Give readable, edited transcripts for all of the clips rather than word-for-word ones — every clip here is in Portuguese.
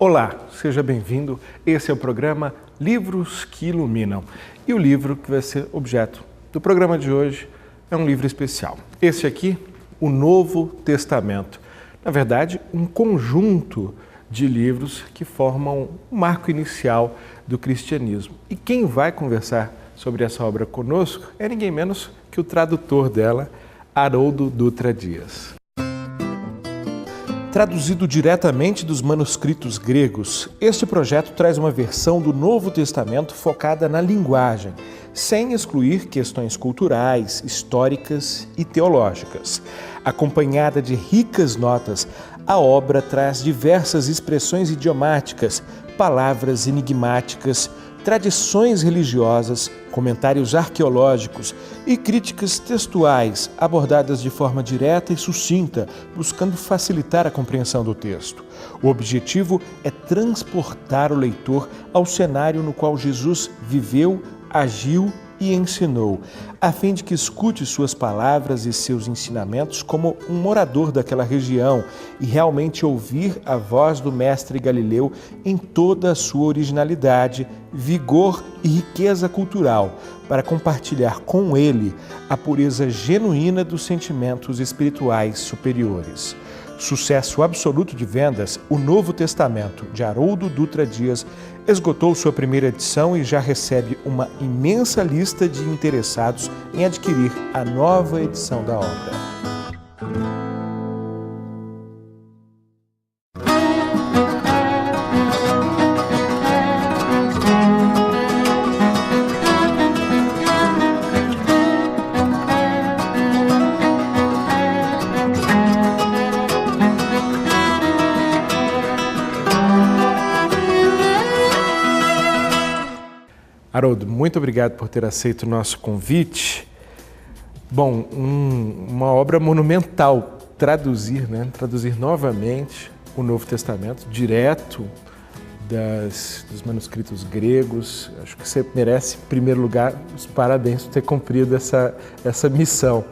Olá, seja bem-vindo. Esse é o programa Livros que Iluminam. E o livro que vai ser objeto do programa de hoje é um livro especial. Esse aqui, o Novo Testamento. Na verdade, um conjunto de livros que formam o marco inicial do cristianismo. E quem vai conversar sobre essa obra conosco é ninguém menos que o tradutor dela, Haroldo Dutra Dias. Traduzido diretamente dos manuscritos gregos, este projeto traz uma versão do Novo Testamento focada na linguagem, sem excluir questões culturais, históricas e teológicas. Acompanhada de ricas notas, a obra traz diversas expressões idiomáticas, palavras enigmáticas, tradições religiosas, comentários arqueológicos e críticas textuais abordadas de forma direta e sucinta, buscando facilitar a compreensão do texto. O objetivo é transportar o leitor ao cenário no qual Jesus viveu, agiu e ensinou, a fim de que escute suas palavras e seus ensinamentos como um morador daquela região e realmente ouvir a voz do mestre Galileu em toda a sua originalidade, vigor e riqueza cultural, para compartilhar com ele a pureza genuína dos sentimentos espirituais superiores. Sucesso absoluto de vendas, o Novo Testamento, de Haroldo Dutra Dias, esgotou sua primeira edição e já recebe uma imensa lista de interessados em adquirir a nova edição da obra. Haroldo, muito obrigado por ter aceito o nosso convite. Bom, uma obra monumental, traduzir novamente o Novo Testamento, direto dos manuscritos gregos. Acho que você merece, em primeiro lugar, os parabéns por ter cumprido essa missão.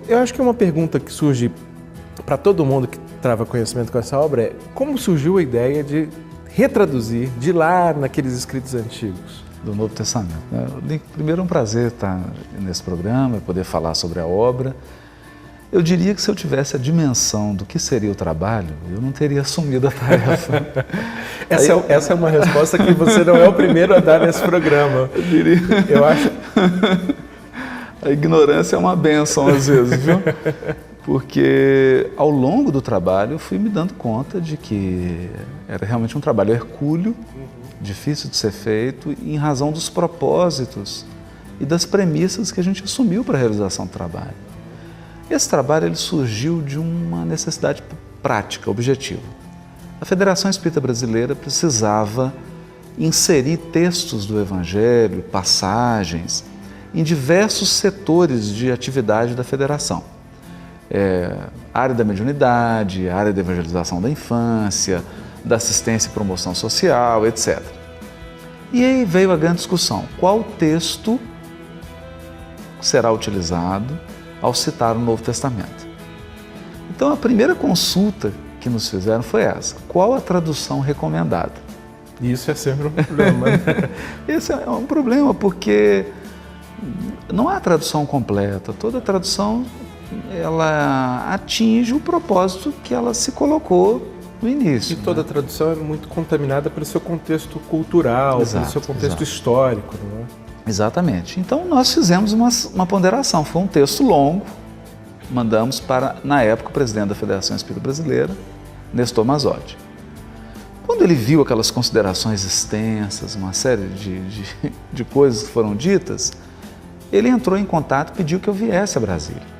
Eu acho que uma pergunta que surge para todo mundo que trava conhecimento com essa obra é: como surgiu a ideia de retraduzir de lá naqueles escritos antigos? Do Novo Testamento. Primeiro, é um prazer estar nesse programa, poder falar sobre a obra. Eu diria que se eu tivesse a dimensão do que seria o trabalho, eu não teria assumido a tarefa. Essa é uma resposta que você não é o primeiro a dar nesse programa. Eu diria. Eu acho. A ignorância é uma bênção às vezes, viu? Porque ao longo do trabalho eu fui me dando conta de que era realmente um trabalho hercúleo, difícil de ser feito, em razão dos propósitos e das premissas que a gente assumiu para a realização do trabalho. Esse trabalho ele surgiu de uma necessidade prática, objetiva. A Federação Espírita Brasileira precisava inserir textos do Evangelho, passagens, em diversos setores de atividade da Federação. Área da mediunidade, área da evangelização da infância, da assistência e promoção social, etc. E aí veio a grande discussão: qual texto será utilizado ao citar o Novo Testamento? Então a primeira consulta que nos fizeram foi essa: qual a tradução recomendada? Isso é sempre um problema. Esse é um problema porque não há tradução completa. Toda tradução ela atinge o propósito que ela se colocou no início. E toda tradução é muito contaminada pelo seu contexto cultural, pelo seu contexto histórico, não é? Exatamente. Então nós fizemos uma ponderação. Foi um texto longo, mandamos para, na época, o presidente da Federação Espírita Brasileira, Nestor Mazotti. Quando ele viu aquelas considerações extensas, uma série de coisas que foram ditas, ele entrou em contato e pediu que eu viesse a Brasília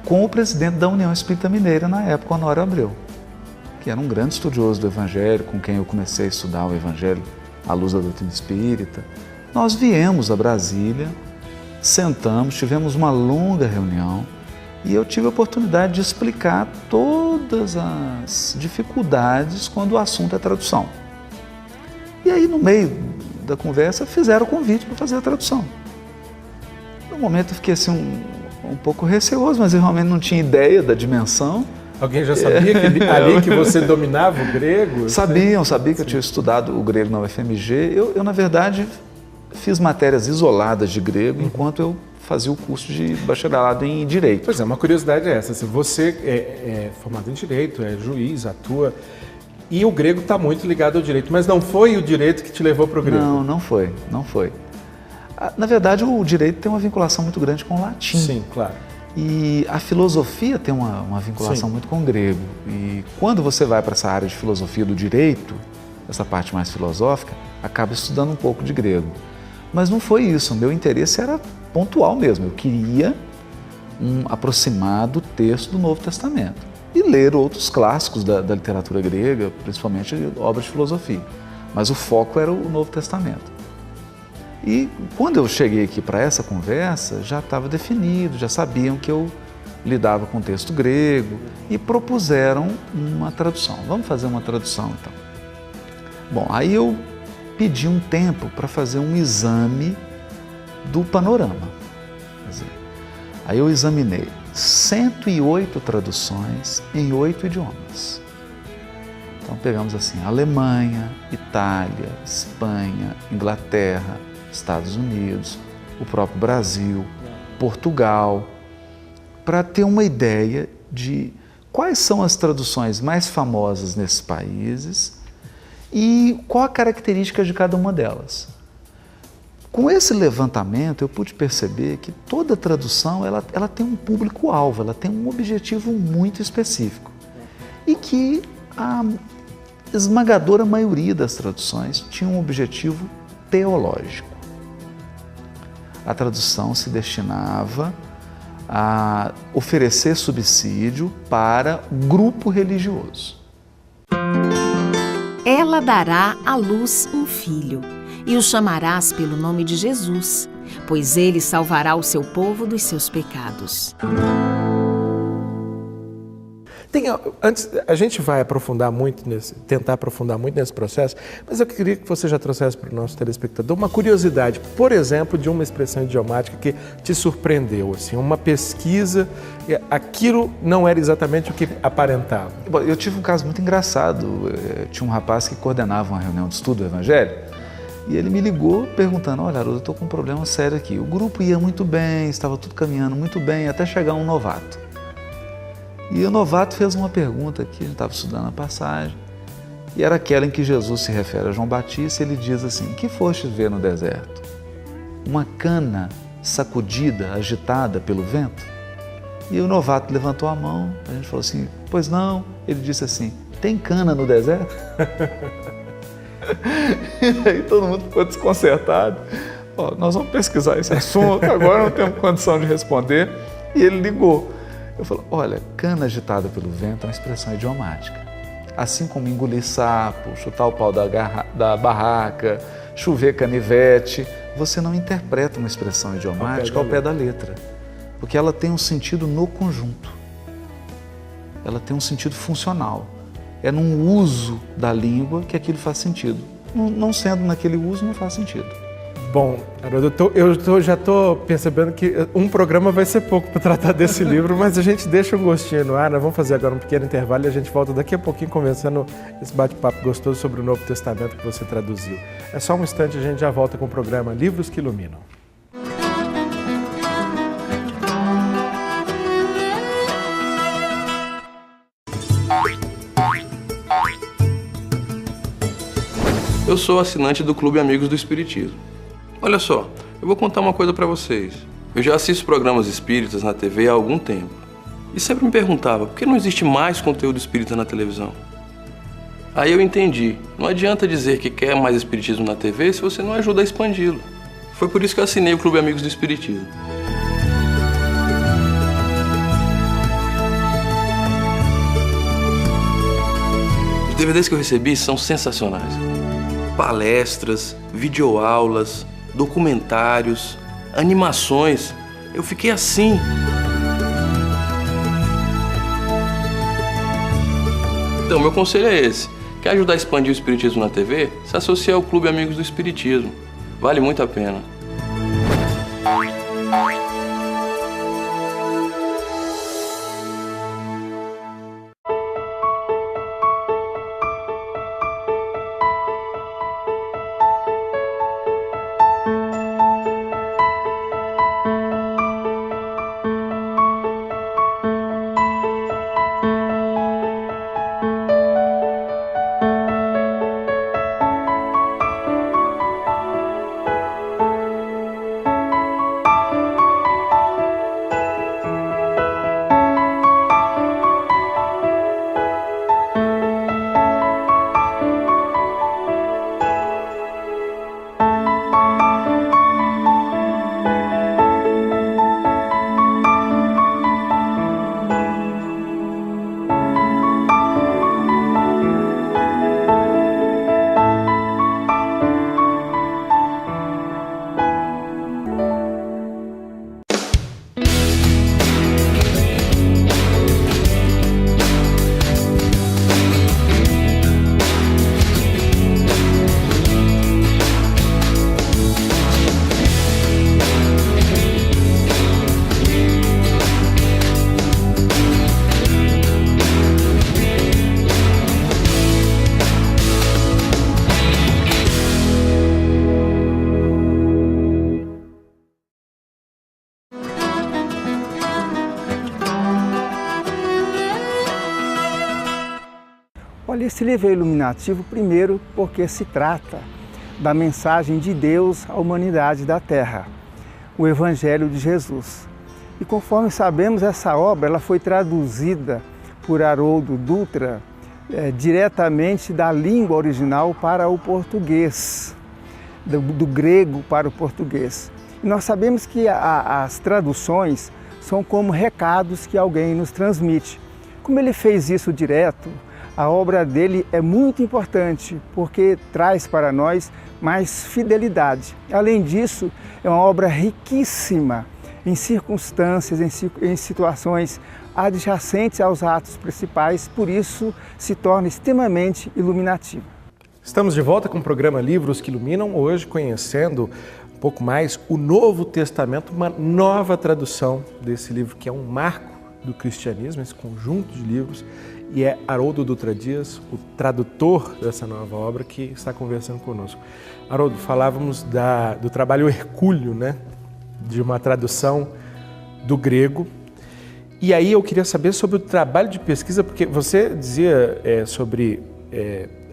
com o presidente da União Espírita Mineira na época, Honório Abreu, que era um grande estudioso do Evangelho, com quem eu comecei a estudar o Evangelho à luz da doutrina espírita. Nós viemos a Brasília, sentamos, tivemos uma longa reunião e eu tive a oportunidade de explicar todas as dificuldades quando o assunto é tradução. E aí, no meio da conversa, fizeram o convite para fazer a tradução. No momento eu fiquei assim um pouco receoso, mas eu realmente não tinha ideia da dimensão. Alguém já sabia ali que você dominava o grego? Sabia que eu tinha estudado o grego na UFMG. Eu, na verdade, fiz matérias isoladas de grego enquanto eu fazia o curso de bacharelado em Direito. Pois é, uma curiosidade é essa. Se você é formado em Direito, é juiz, atua, e o grego está muito ligado ao direito, mas não foi o direito que te levou para o grego? Não foi. Na verdade, o direito tem uma vinculação muito grande com o latim. Sim, claro. E a filosofia tem uma vinculação muito com o grego. E quando você vai para essa área de filosofia do direito, essa parte mais filosófica, acaba estudando um pouco de grego. Mas não foi isso, o meu interesse era pontual mesmo. Eu queria um aproximado texto do Novo Testamento e ler outros clássicos da literatura grega, principalmente obras de filosofia. Mas o foco era o Novo Testamento. E quando eu cheguei aqui para essa conversa, já estava definido, já sabiam que eu lidava com texto grego e propuseram uma tradução. Vamos fazer uma tradução então. Bom, aí eu pedi um tempo para fazer um exame do panorama. Aí eu examinei 108 traduções em 8 idiomas. Então pegamos assim, Alemanha, Itália, Espanha, Inglaterra, Estados Unidos, o próprio Brasil, Portugal, para ter uma ideia de quais são as traduções mais famosas nesses países e qual a característica de cada uma delas. Com esse levantamento, eu pude perceber que toda tradução ela tem um público-alvo, ela tem um objetivo muito específico e que a esmagadora maioria das traduções tinha um objetivo teológico. A tradução se destinava a oferecer subsídio para grupo religioso. Ela dará à luz um filho, e o chamarás pelo nome de Jesus, pois ele salvará o seu povo dos seus pecados. Antes, a gente vai tentar aprofundar muito nesse processo, mas eu queria que você já trouxesse para o nosso telespectador uma curiosidade, por exemplo, de uma expressão idiomática que te surpreendeu, assim, uma pesquisa, aquilo não era exatamente o que aparentava. Bom, eu tive um caso muito engraçado. Tinha um rapaz que coordenava uma reunião de estudo do Evangelho e ele me ligou perguntando: olha, Haroldo, eu estou com um problema sério aqui. O grupo ia muito bem, estava tudo caminhando muito bem, até chegar um novato. E o novato fez uma pergunta que a gente estava estudando a passagem, e era aquela em que Jesus se refere a João Batista, e ele diz assim: que fostes ver no deserto? Uma cana sacudida, agitada pelo vento? E o novato levantou a mão, a gente falou assim: pois não. Ele disse assim: tem cana no deserto? E aí todo mundo ficou desconcertado. Nós vamos pesquisar esse assunto, agora não temos condição de responder. E ele ligou. Eu falo: olha, cana agitada pelo vento é uma expressão idiomática. Assim como engolir sapo, chutar o pau da barraca, chover canivete, você não interpreta uma expressão idiomática ao pé da letra, porque ela tem um sentido no conjunto. Ela tem um sentido funcional. É num uso da língua que aquilo faz sentido. Não sendo naquele uso, não faz sentido. Bom, Haroldo, já estou percebendo que um programa vai ser pouco para tratar desse livro, mas a gente deixa um gostinho no ar. Nós vamos fazer agora um pequeno intervalo e a gente volta daqui a pouquinho conversando esse bate-papo gostoso sobre o Novo Testamento que você traduziu. É só um instante, a gente já volta com o programa Livros que Iluminam. Eu sou assinante do Clube Amigos do Espiritismo. Olha só, eu vou contar uma coisa pra vocês. Eu já assisto programas espíritas na TV há algum tempo. E sempre me perguntava, por que não existe mais conteúdo espírita na televisão? Aí eu entendi, não adianta dizer que quer mais espiritismo na TV se você não ajuda a expandi-lo. Foi por isso que eu assinei o Clube Amigos do Espiritismo. Os DVDs que eu recebi são sensacionais. Palestras, videoaulas, documentários, animações. Eu fiquei assim. Então, meu conselho é esse. Quer ajudar a expandir o Espiritismo na TV? Se associe ao Clube Amigos do Espiritismo. Vale muito a pena. Olha, esse livro é iluminativo, primeiro, porque se trata da mensagem de Deus à humanidade da Terra, o Evangelho de Jesus. E conforme sabemos, essa obra ela foi traduzida por Haroldo Dutra diretamente da língua original para o português, do grego para o português. E nós sabemos que as traduções são como recados que alguém nos transmite. Como ele fez isso direto, a obra dele é muito importante, porque traz para nós mais fidelidade. Além disso, é uma obra riquíssima em circunstâncias, em situações adjacentes aos atos principais, por isso se torna extremamente iluminativa. Estamos de volta com o programa Livros que Iluminam, hoje conhecendo um pouco mais o Novo Testamento, uma nova tradução desse livro que é um marco do cristianismo, esse conjunto de livros, e é Haroldo Dutra Dias, o tradutor dessa nova obra, que está conversando conosco. Haroldo, falávamos do trabalho hercúleo, né? De uma tradução do grego. E aí eu queria saber sobre o trabalho de pesquisa, porque você dizia sobre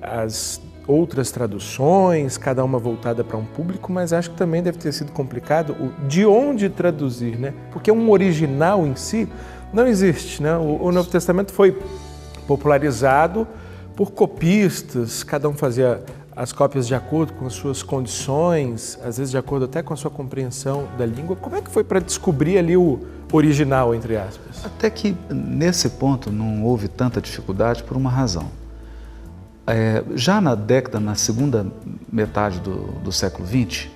as outras traduções, cada uma voltada para um público, mas acho que também deve ter sido complicado de onde traduzir, né? Porque um original em si não existe, né? O Novo Testamento foi popularizado por copistas, cada um fazia as cópias de acordo com as suas condições, às vezes de acordo até com a sua compreensão da língua. Como é que foi para descobrir ali o original, entre aspas? Até que nesse ponto não houve tanta dificuldade por uma razão. Já na segunda metade do século XX,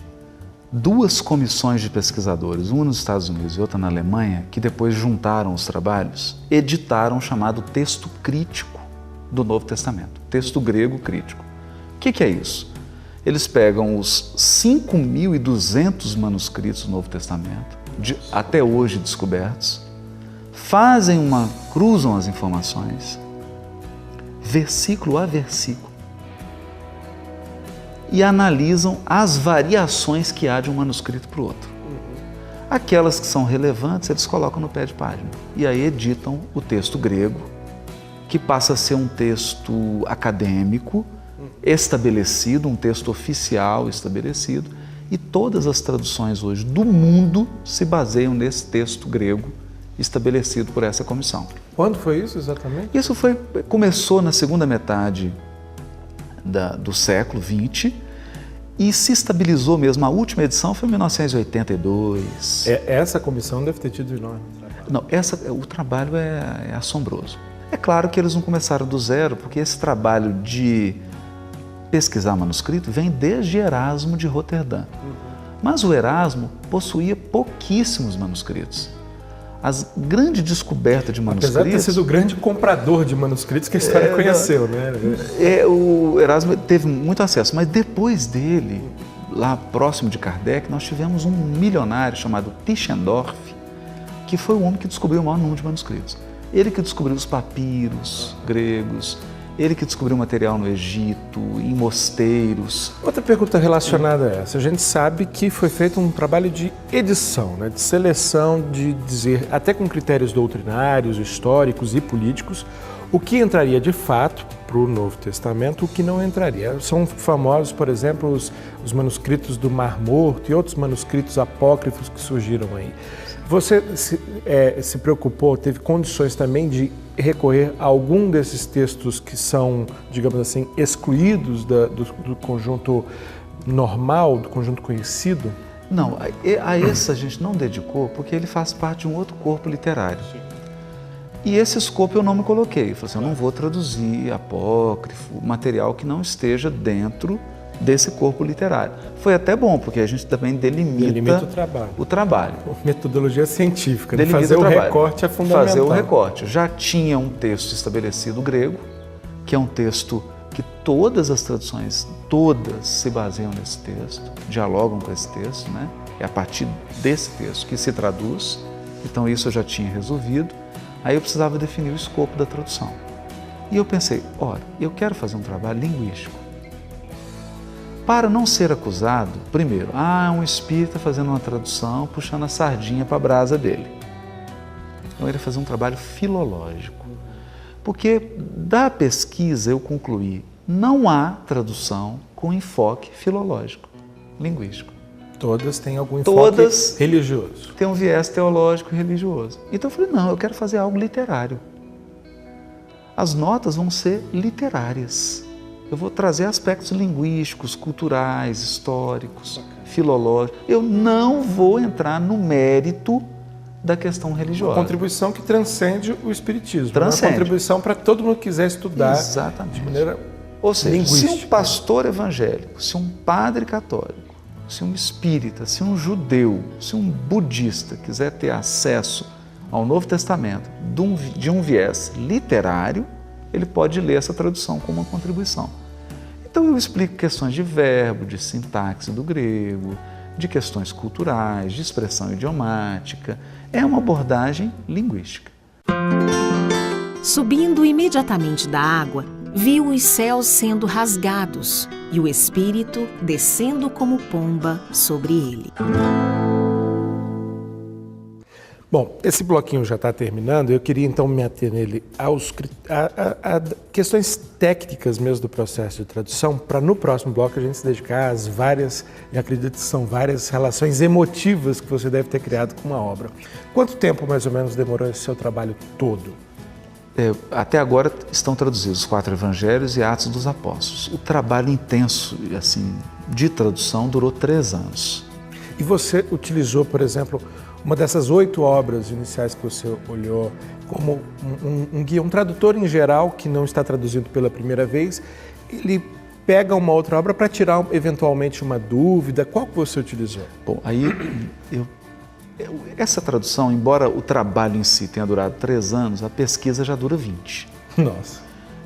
duas comissões de pesquisadores, uma nos Estados Unidos e outra na Alemanha, que depois juntaram os trabalhos, editaram o chamado texto crítico do Novo Testamento, texto grego crítico. O que é isso? Eles pegam os 5.200 manuscritos do Novo Testamento, até hoje descobertos, cruzam as informações, versículo a versículo, e analisam as variações que há de um manuscrito para o outro. Aquelas que são relevantes, eles colocam no pé de página. E aí editam o texto grego, que passa a ser um texto acadêmico, estabelecido, um texto oficial estabelecido, e todas as traduções hoje do mundo se baseiam nesse texto grego estabelecido por essa comissão. Quando foi isso exatamente? Isso começou na segunda metade do século XX e se estabilizou mesmo. A última edição foi em 1982. Essa comissão deve ter tido enorme trabalho. Não, o trabalho é assombroso. É claro que eles não começaram do zero, porque esse trabalho de pesquisar manuscrito vem desde Erasmo de Roterdã. Mas o Erasmo possuía pouquíssimos manuscritos. A grande descoberta de manuscritos... Apesar de ter sido o grande comprador de manuscritos que a história conheceu, né? O Erasmo teve muito acesso, mas depois dele, lá próximo de Kardec, nós tivemos um milionário chamado Tischendorf, que foi o homem que descobriu o maior número de manuscritos. Ele que descobriu os papiros gregos, ele que descobriu material no Egito, em mosteiros. Outra pergunta relacionada a essa. A gente sabe que foi feito um trabalho de edição, né? De seleção, de dizer, até com critérios doutrinários, históricos e políticos, o que entraria de fato para o Novo Testamento, o que não entraria. São famosos, por exemplo, os manuscritos do Mar Morto e outros manuscritos apócrifos que surgiram aí. Você se preocupou, teve condições também de recorrer a algum desses textos que são, digamos assim, excluídos do conjunto normal, do conjunto conhecido? Não, a esse a gente não dedicou porque ele faz parte de um outro corpo literário. E esse escopo eu não me coloquei. Eu falei assim, eu não vou traduzir apócrifo, material que não esteja dentro desse corpo literário. Foi até bom, porque a gente também delimita o trabalho. Metodologia científica, né? Fazer o recorte é fundamental. Fazer o recorte. Já tinha um texto estabelecido grego, que é um texto que todas as traduções, todas se baseiam nesse texto, dialogam com esse texto, né? É a partir desse texto que se traduz. Então isso eu já tinha resolvido. Aí eu precisava definir o escopo da tradução. E eu pensei, ora, eu quero fazer um trabalho linguístico. Para não ser acusado, primeiro, um espírita fazendo uma tradução, puxando a sardinha para a brasa dele. Eu ia fazer um trabalho filológico. Porque da pesquisa eu concluí, não há tradução com enfoque filológico, linguístico. Todas têm algum enfoque religioso. Tem um viés teológico e religioso. Então eu falei, não, eu quero fazer algo literário. As notas vão ser literárias. Eu vou trazer aspectos linguísticos, culturais, históricos, filológicos. Eu não vou entrar no mérito da questão religiosa. Uma contribuição que transcende o espiritismo. Transcende. Uma contribuição para todo mundo que quiser estudar. Exatamente. De maneira Ou seja, linguística. se um pastor evangélico, se um padre católico, se um espírita, se um judeu, se um budista quiser ter acesso ao Novo Testamento de um viés literário, ele pode ler essa tradução como uma contribuição. Então eu explico questões de verbo, de sintaxe do grego, de questões culturais, de expressão idiomática. É uma abordagem linguística. Subindo imediatamente da água, viu os céus sendo rasgados e o Espírito descendo como pomba sobre ele. Bom, esse bloquinho já está terminando, eu queria então me ater nele a questões técnicas mesmo do processo de tradução, para no próximo bloco a gente se dedicar às várias, e acredito que são várias relações emotivas que você deve ter criado com uma obra. Quanto tempo mais ou menos demorou esse seu trabalho todo? Até agora estão traduzidos os 4 evangelhos e Atos dos Apóstolos. O trabalho intenso assim, de tradução durou 3 anos. E você utilizou, por exemplo, uma dessas 8 obras iniciais que você olhou como um guia, um tradutor em geral que não está traduzindo pela primeira vez, ele pega uma outra obra para tirar eventualmente uma dúvida. Qual que você utilizou? Bom, aí essa tradução, embora o trabalho em si tenha durado 3 anos, a pesquisa já dura 20. Nossa.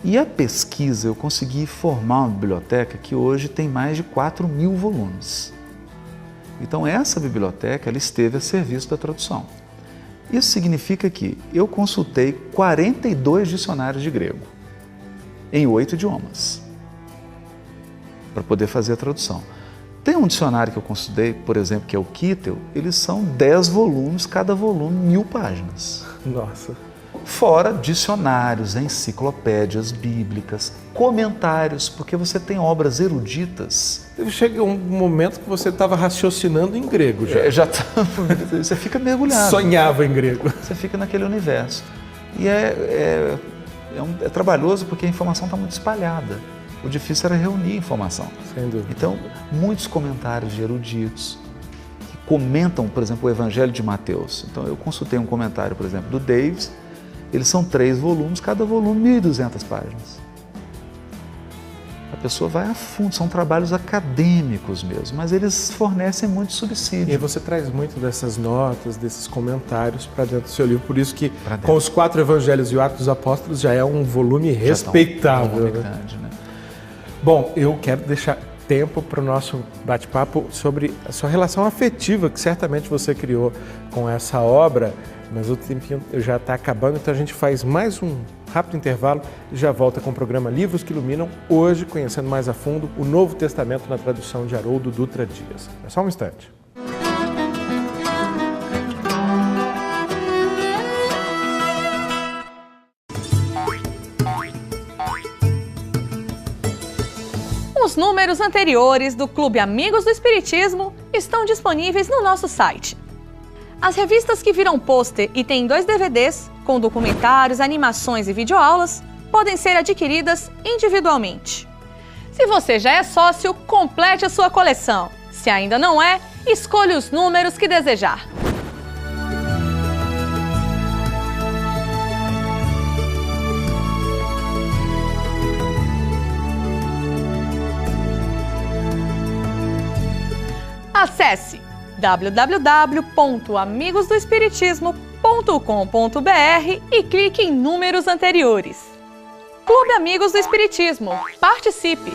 E a pesquisa eu consegui formar uma biblioteca que hoje tem mais de 4.000 volumes. Então essa biblioteca ela esteve a serviço da tradução. Isso significa que eu consultei 42 dicionários de grego, em 8 idiomas, para poder fazer a tradução. Tem um dicionário que eu consultei, por exemplo, que é o Kittel, eles são 10 volumes, cada volume 1.000 páginas. Nossa. Fora dicionários, enciclopédias bíblicas, comentários, porque você tem obras eruditas. Chega um momento que você estava raciocinando em grego já. Você fica mergulhado. Sonhava em grego. Você fica naquele universo. E é trabalhoso porque a informação está muito espalhada. O difícil era reunir a informação. Sem dúvida. Então, muitos comentários de eruditos que comentam, por exemplo, o Evangelho de Mateus. Então, eu consultei um comentário, por exemplo, do Davis. Eles são 3 volumes, cada volume 1.200 páginas. A pessoa vai a fundo, são trabalhos acadêmicos mesmo, mas eles fornecem muito subsídio. E aí você traz muito dessas notas, desses comentários para dentro do seu livro, por isso que com os 4 evangelhos e o Atos dos Apóstolos já é um volume respeitável. Um volume grande, né? Bom, eu quero deixar tempo para o nosso bate-papo sobre a sua relação afetiva, que certamente você criou com essa obra, mas o tempinho já está acabando, então a gente faz mais um rápido intervalo e já volta com o programa Livros que Iluminam, hoje conhecendo mais a fundo o Novo Testamento na tradução de Haroldo Dutra Dias. É só um instante. Os números anteriores do Clube Amigos do Espiritismo estão disponíveis no nosso site. As revistas que viram pôster e têm 2 DVDs, com documentários, animações e videoaulas, podem ser adquiridas individualmente. Se você já é sócio, complete a sua coleção. Se ainda não é, escolha os números que desejar. Acesse www.amigosdoespiritismo.com.br e clique em números anteriores. Clube Amigos do Espiritismo. Participe!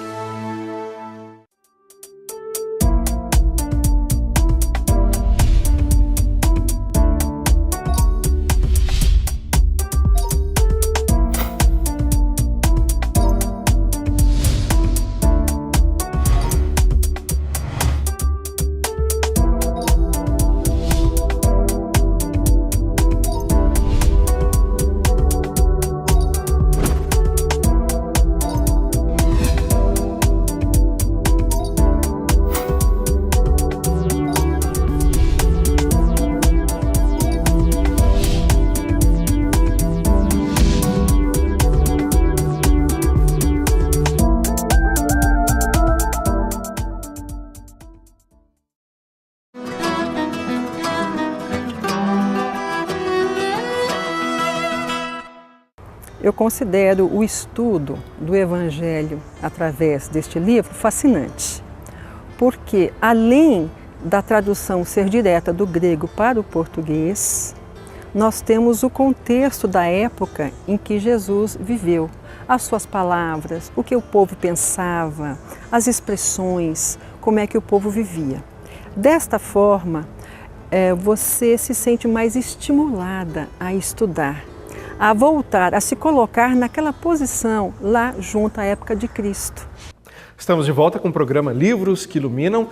Eu considero o estudo do Evangelho através deste livro fascinante, porque além da tradução ser direta do grego para o português, nós temos o contexto da época em que Jesus viveu, as suas palavras, o que o povo pensava, as expressões, como é que o povo vivia. Desta forma, você se sente mais estimulada a estudar, a voltar, a se colocar naquela posição lá junto à época de Cristo. Estamos de volta com o programa Livros que Iluminam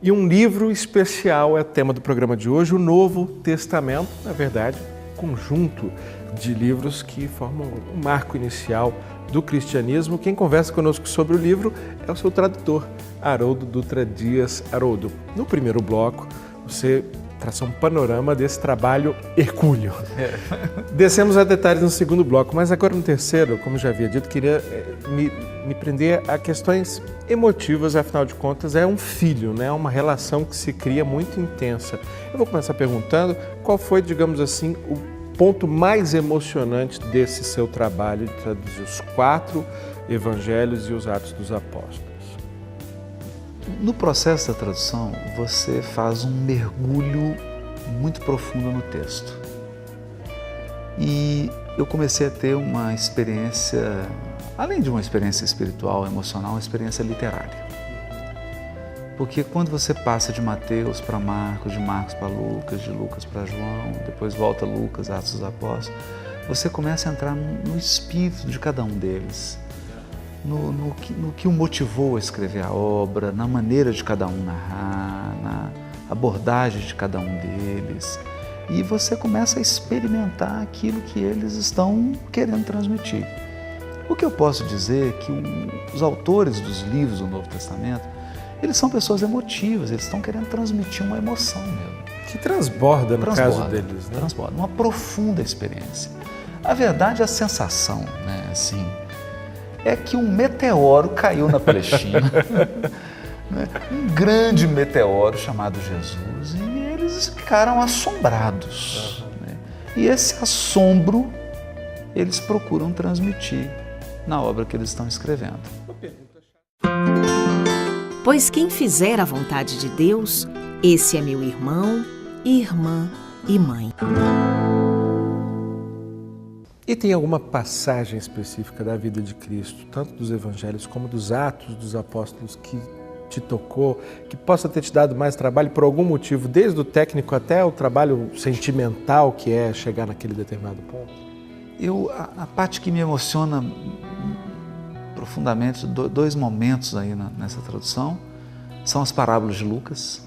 e um livro especial é o tema do programa de hoje, o Novo Testamento, na verdade, conjunto de livros que formam o marco inicial do cristianismo. Quem conversa conosco sobre o livro é o seu tradutor, Haroldo Dutra Dias. Haroldo, no primeiro bloco, você traça um panorama desse trabalho hercúleo. Descemos a detalhes no segundo bloco, mas agora no terceiro, como já havia dito, queria me prender a questões emotivas, afinal de contas, é um filho, né? Uma relação que se cria muito intensa. Eu vou começar perguntando qual foi, digamos assim, o ponto mais emocionante desse seu trabalho de traduzir os 4 evangelhos e os Atos dos Apóstolos. No processo da tradução, você faz um mergulho muito profundo no texto. E eu comecei a ter uma experiência, além de uma experiência espiritual, emocional, uma experiência literária. Porque quando você passa de Mateus para Marcos, de Marcos para Lucas, de Lucas para João, depois volta Lucas, Atos dos Apóstolos, você começa a entrar no espírito de cada um deles. No que o motivou a escrever a obra, na maneira de cada um narrar, na abordagem de cada um deles. E você começa a experimentar aquilo que eles estão querendo transmitir. O que eu posso dizer é que os autores dos livros do Novo Testamento, eles são pessoas emotivas, eles estão querendo transmitir uma emoção mesmo. Que transborda no caso deles, né? Transborda, uma profunda experiência. A verdade, a sensação, né, assim, é que um meteoro caiu na Palestina, né? Um grande meteoro chamado Jesus, e eles ficaram assombrados. Né? E esse assombro eles procuram transmitir na obra que eles estão escrevendo. Pois quem fizer a vontade de Deus, esse é meu irmão, irmã e mãe. E tem alguma passagem específica da vida de Cristo, tanto dos evangelhos como dos Atos dos Apóstolos, que te tocou, que possa ter te dado mais trabalho por algum motivo, desde o técnico até o trabalho sentimental, que é chegar naquele determinado ponto? A parte que me emociona profundamente, 2 momentos aí nessa tradução, são as parábolas de Lucas,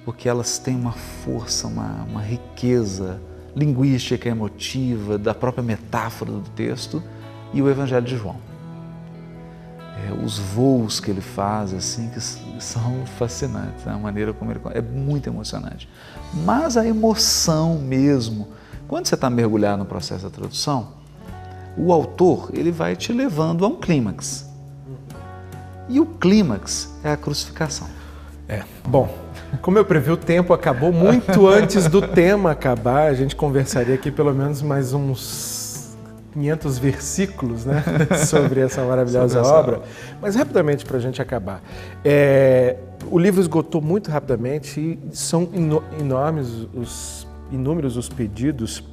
porque elas têm uma força, uma riqueza linguística, emotiva, da própria metáfora do texto, e o Evangelho de João. Os voos que ele faz, assim, que são fascinantes, né? A maneira como ele... é muito emocionante. Mas a emoção mesmo, quando você está mergulhado no processo da tradução, o autor, ele vai te levando a um clímax. E o clímax é a crucificação. Bom, como eu previ, o tempo acabou muito antes do tema acabar. A gente conversaria aqui pelo menos mais uns 500 versículos, né, sobre essa maravilhosa obra. Mas rapidamente, para a gente acabar. O livro esgotou muito rapidamente e são inúmeros os pedidos.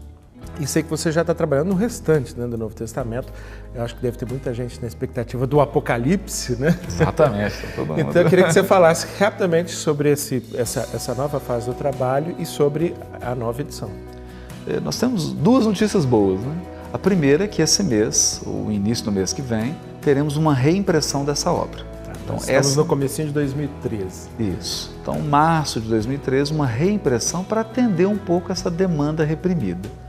E sei que você já está trabalhando no restante, né, do Novo Testamento. Eu acho que deve ter muita gente na expectativa do Apocalipse, né? Exatamente. Todo mundo. Então eu queria que você falasse rapidamente sobre essa nova fase do trabalho e sobre a nova edição. Nós temos 2 notícias boas, né? A primeira é que esse mês, ou início do mês que vem, teremos uma reimpressão dessa obra. Então, estamos no comecinho de 2013. Isso. Então, março de 2013, uma reimpressão para atender um pouco essa demanda reprimida.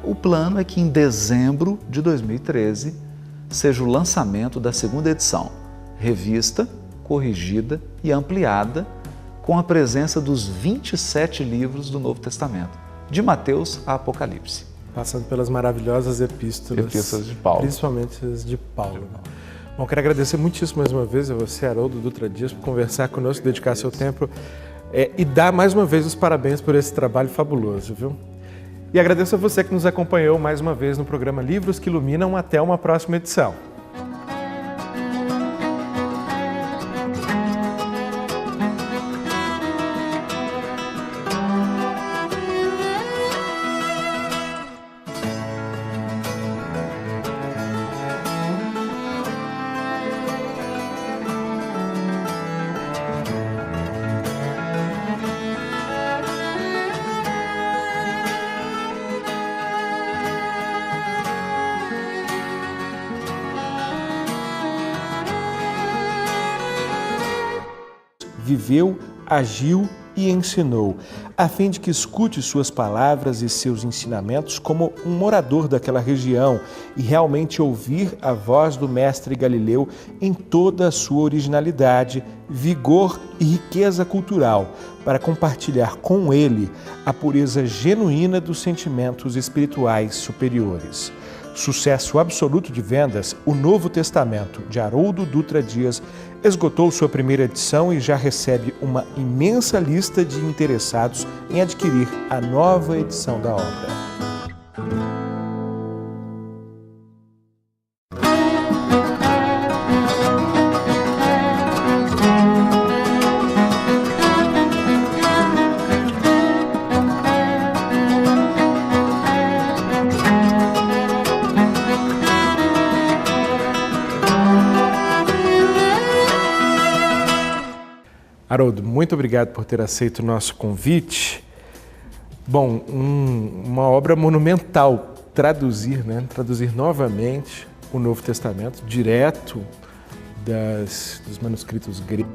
O plano é que em dezembro de 2013 seja o lançamento da 2ª edição, revista, corrigida e ampliada, com a presença dos 27 livros do Novo Testamento, de Mateus a Apocalipse. Passando pelas maravilhosas epístolas de Paulo. Principalmente as de Paulo. Bom, quero agradecer muitíssimo mais uma vez a você, Haroldo Dutra Dias, por conversar conosco, dedicar seu tempo e dar mais uma vez os parabéns por esse trabalho fabuloso, viu? E agradeço a você que nos acompanhou mais uma vez no programa Livros que Iluminam. Até uma próxima edição. Viveu, agiu e ensinou, a fim de que escute suas palavras e seus ensinamentos como um morador daquela região e realmente ouvir a voz do mestre Galileu em toda a sua originalidade, vigor e riqueza cultural, para compartilhar com ele a pureza genuína dos sentimentos espirituais superiores. Sucesso absoluto de vendas, o Novo Testamento, de Haroldo Dutra Dias, esgotou sua primeira edição e já recebe uma imensa lista de interessados em adquirir a nova edição da obra. Haroldo, muito obrigado por ter aceito o nosso convite. Bom, uma obra monumental, traduzir novamente o Novo Testamento, direto dos manuscritos gregos.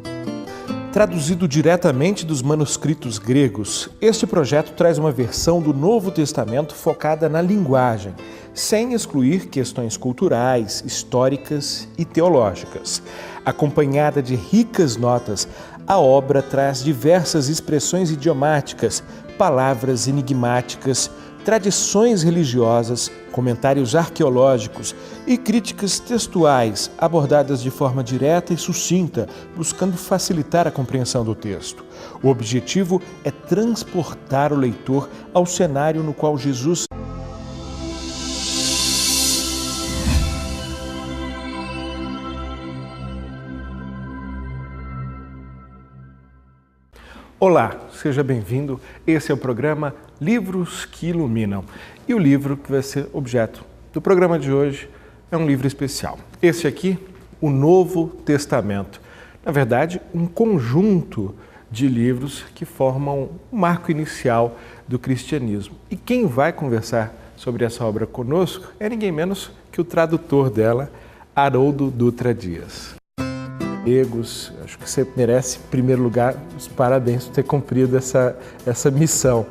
Traduzido diretamente dos manuscritos gregos, este projeto traz uma versão do Novo Testamento focada na linguagem, sem excluir questões culturais, históricas e teológicas. Acompanhada de ricas notas, a obra traz diversas expressões idiomáticas, palavras enigmáticas, tradições religiosas, comentários arqueológicos e críticas textuais abordadas de forma direta e sucinta, buscando facilitar a compreensão do texto. O objetivo é transportar o leitor ao cenário no qual Jesus Olá, seja bem-vindo. Esse é o programa Livros que Iluminam. E o livro que vai ser objeto do programa de hoje é um livro especial. Esse aqui, o Novo Testamento. Na verdade, um conjunto de livros que formam o marco inicial do cristianismo. E quem vai conversar sobre essa obra conosco é ninguém menos que o tradutor dela, Haroldo Dutra Dias. Acho que você merece, em primeiro lugar, os parabéns por ter cumprido essa missão.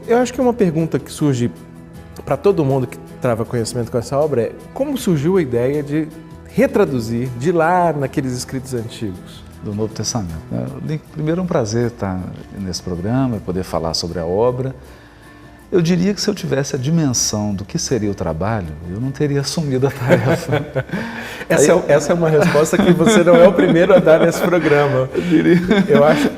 Eu acho que uma pergunta que surge para todo mundo que trava conhecimento com essa obra é: como surgiu a ideia de retraduzir de lá naqueles escritos antigos? Do Novo Testamento. Primeiro, é um prazer estar nesse programa, poder falar sobre a obra. Eu diria que se eu tivesse a dimensão do que seria o trabalho, eu não teria assumido a tarefa. Essa é uma resposta que você não é o primeiro a dar nesse programa. Eu diria. Eu acho.